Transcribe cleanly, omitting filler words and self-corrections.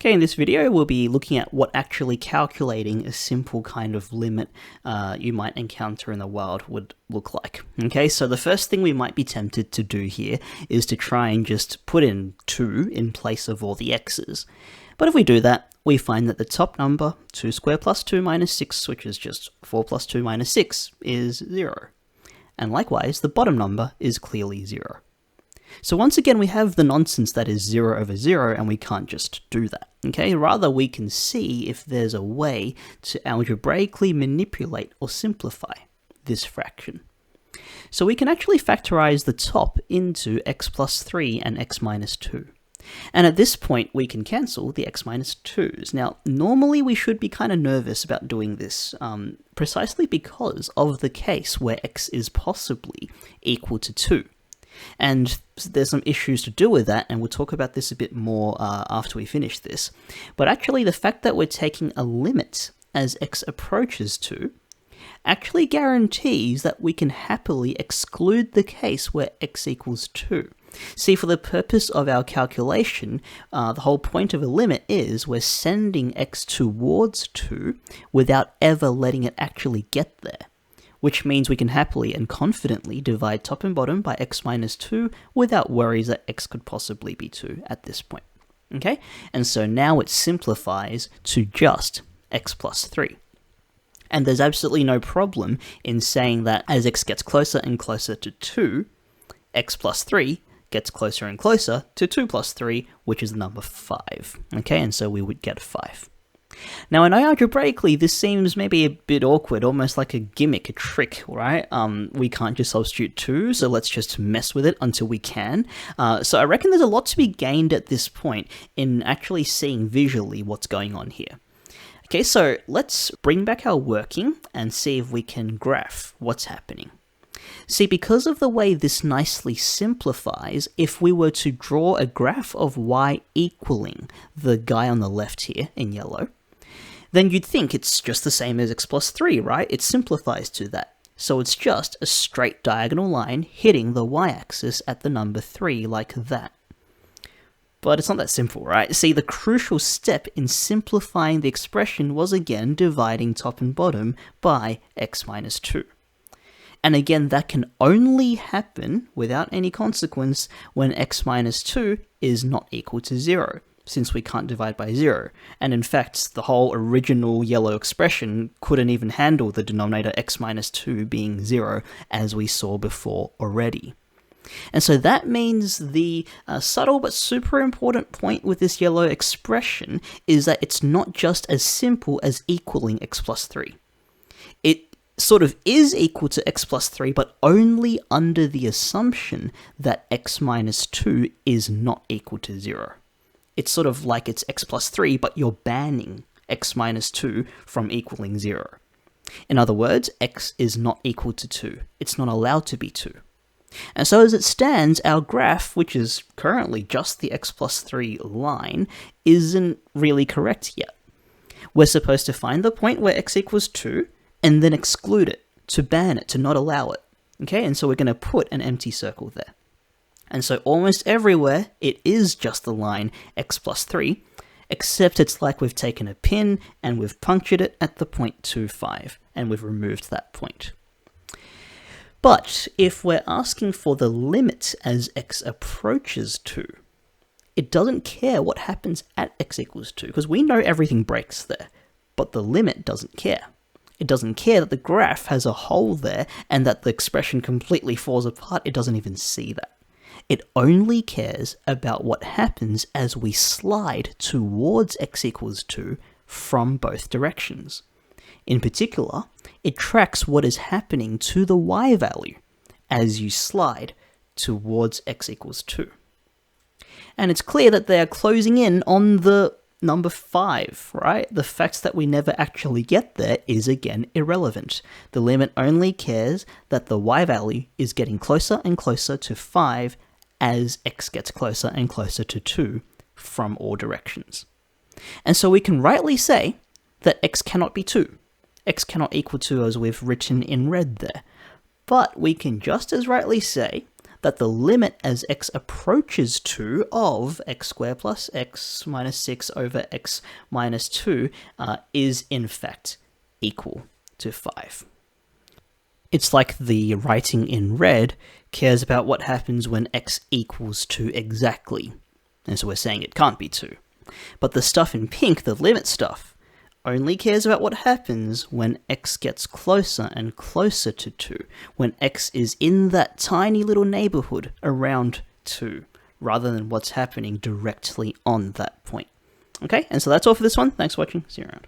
Okay, in this video we'll be looking at what actually calculating a simple kind of limit you might encounter in the world would look like. Okay, so the first thing we might be tempted to do here is to try and just put in 2 in place of all the x's. But if we do that, we find that the top number, 2 squared plus 2 minus 6, which is just 4 plus 2 minus 6, is 0. And likewise, the bottom number is clearly 0. So once again, we have the nonsense that is 0 over 0, and we can't just do that, okay? Rather, we can see if there's a way to algebraically manipulate or simplify this fraction. So we can actually factorize the top into x plus 3 and x minus 2. And at this point, we can cancel the x minus 2's. Now, normally we should be kind of nervous about doing this, precisely because of the case where x is possibly equal to 2. And there's some issues to do with that, and we'll talk about this a bit more after we finish this. But actually, the fact that we're taking a limit as x approaches 2 actually guarantees that we can happily exclude the case where x equals 2. See, for the purpose of our calculation, the whole point of a limit is we're sending x towards 2 without ever letting it actually get there, which means we can happily and confidently divide top and bottom by x minus 2 without worries that x could possibly be 2 at this point. Okay? And so now it simplifies to just x plus 3. And there's absolutely no problem in saying that as x gets closer and closer to 2, x plus 3 gets closer and closer to 2 plus 3, which is the number 5. Okay? And so we would get 5. Now, I know algebraically this seems maybe a bit awkward, almost like a gimmick, a trick, right? We can't just substitute 2, so let's just mess with it until we can. So I reckon there's a lot to be gained at this point in actually seeing visually what's going on here. Okay, so let's bring back our working and see if we can graph what's happening. See, because of the way this nicely simplifies, if we were to draw a graph of y equaling the guy on the left here in yellow, then you'd think it's just the same as x plus 3, right? It simplifies to that. So it's just a straight diagonal line hitting the y-axis at the number 3 like that. But it's not that simple, right? See, the crucial step in simplifying the expression was again dividing top and bottom by x minus 2. And again, that can only happen without any consequence when x minus 2 is not equal to 0. Since we can't divide by 0. And in fact, the whole original yellow expression couldn't even handle the denominator x minus 2 being 0, as we saw before already. And so that means the subtle but super important point with this yellow expression is that it's not just as simple as equaling x plus 3. It sort of is equal to x plus 3, but only under the assumption that x minus 2 is not equal to 0. It's sort of like it's x plus 3, but you're banning x minus 2 from equaling 0. In other words, x is not equal to 2. It's not allowed to be 2. And so as it stands, our graph, which is currently just the x plus 3 line, isn't really correct yet. We're supposed to find the point where x equals 2, and then exclude it, to ban it, to not allow it. Okay, and so we're going to put an empty circle there. And so almost everywhere, it is just the line x plus 3, except it's like we've taken a pin and we've punctured it at the point 25, and we've removed that point. But if we're asking for the limit as x approaches 2, it doesn't care what happens at x equals 2, because we know everything breaks there, but the limit doesn't care. It doesn't care that the graph has a hole there and that the expression completely falls apart. It doesn't even see that. It only cares about what happens as we slide towards x equals 2 from both directions. In particular, it tracks what is happening to the y value as you slide towards x equals 2. And it's clear that they are closing in on the number 5, right? The fact that we never actually get there is again irrelevant. The limit only cares that the y value is getting closer and closer to 5 as x gets closer and closer to 2 from all directions. And so we can rightly say that x cannot be 2. X cannot equal 2 as we've written in red there. But we can just as rightly say that the limit as x approaches 2 of x squared plus x minus 6 over x minus 2 is in fact equal to 5. It's like the writing in red cares about what happens when x equals 2 exactly, and so we're saying it can't be 2. But the stuff in pink, the limit stuff, only cares about what happens when x gets closer and closer to 2, when x is in that tiny little neighborhood around 2, rather than what's happening directly on that point. Okay, and so that's all for this one. Thanks for watching. See you around.